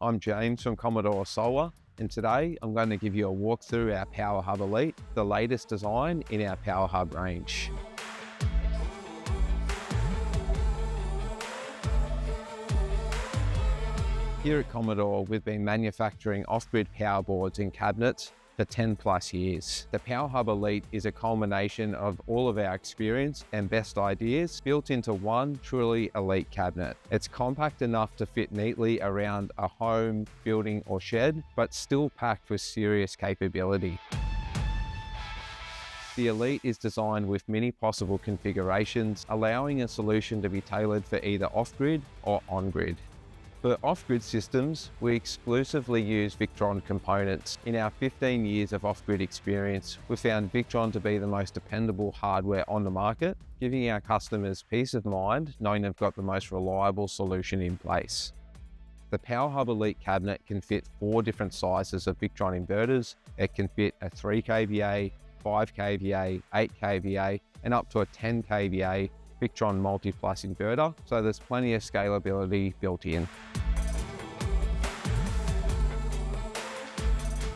I'm James from Commodore Solar, and today I'm going to give you a walk through our Power Hub Elite, the latest design in our Power Hub range. Here at Commodore, we've been manufacturing off-grid power boards and cabinets for 10 plus years. The Power Hub Elite is a culmination of all of our experience and best ideas built into one truly elite cabinet. It's compact enough to fit neatly around a home, building or shed, but still packed with serious capability. The Elite is designed with many possible configurations, allowing a solution to be tailored for either off-grid or on-grid. For off-grid systems, we exclusively use Victron components. In our 15 years of off-grid experience, we've found Victron to be the most dependable hardware on the market, giving our customers peace of mind knowing they've got the most reliable solution in place. The Power Hub Elite cabinet can fit 4 different sizes of Victron inverters. It can fit a 3 kVA, 5 kVA, 8 kVA, and up to a 10 kVA Victron Multiplus inverter, so there's plenty of scalability built in.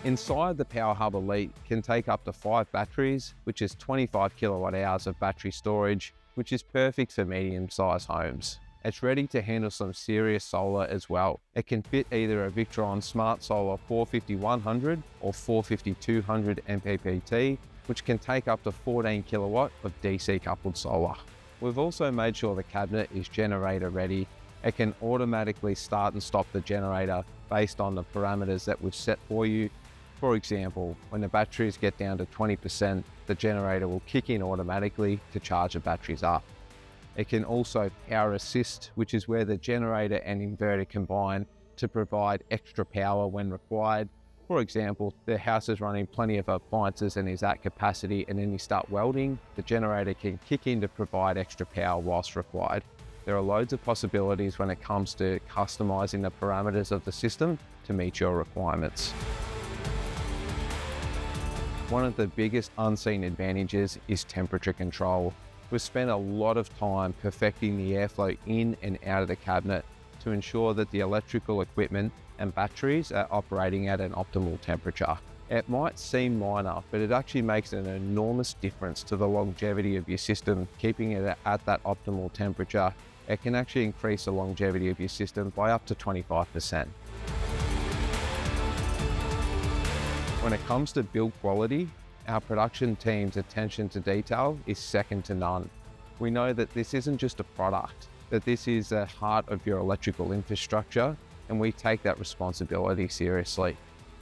Inside the Power Hub Elite can take up to 5 batteries, which is 25 kilowatt hours of battery storage, which is perfect for medium-sized homes. It's ready to handle some serious solar as well. It can fit either a Victron Smart Solar 450-100 or 450-200 MPPT, which can take up to 14 kilowatt of DC coupled solar. We've also made sure the cabinet is generator ready. It can automatically start and stop the generator based on the parameters that we've set for you. For example, when the batteries get down to 20%, the generator will kick in automatically to charge the batteries up. It can also power assist, which is where the generator and inverter combine to provide extra power when required. For example, the house is running plenty of appliances and is at capacity, and then you start welding, the generator can kick in to provide extra power whilst required. There are loads of possibilities when it comes to customizing the parameters of the system to meet your requirements. One of the biggest unseen advantages is temperature control. We've spent a lot of time perfecting the airflow in and out of the cabinet to ensure that the electrical equipment and batteries are operating at an optimal temperature. It might seem minor, but it actually makes an enormous difference to the longevity of your system. Keeping it at that optimal temperature, it can actually increase the longevity of your system by up to 25%. When it comes to build quality, our production team's attention to detail is second to none. We know that this isn't just a product, that this is the heart of your electrical infrastructure, and we take that responsibility seriously.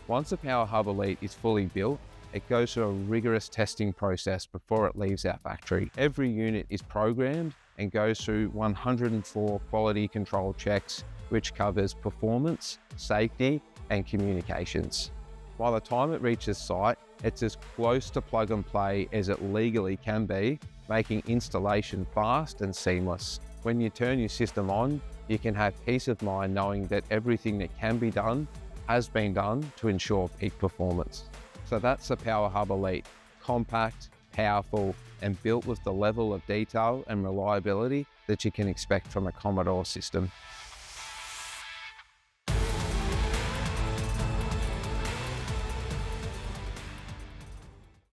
Once the Power Hub Elite is fully built, it goes through a rigorous testing process before it leaves our factory. Every unit is programmed and goes through 104 quality control checks, which covers performance, safety, and communications. By the time it reaches site, it's as close to plug and play as it legally can be, making installation fast and seamless. When you turn your system on, you can have peace of mind knowing that everything that can be done has been done to ensure peak performance. So that's the Power Hub Elite, compact, powerful, and built with the level of detail and reliability that you can expect from a Commodore system.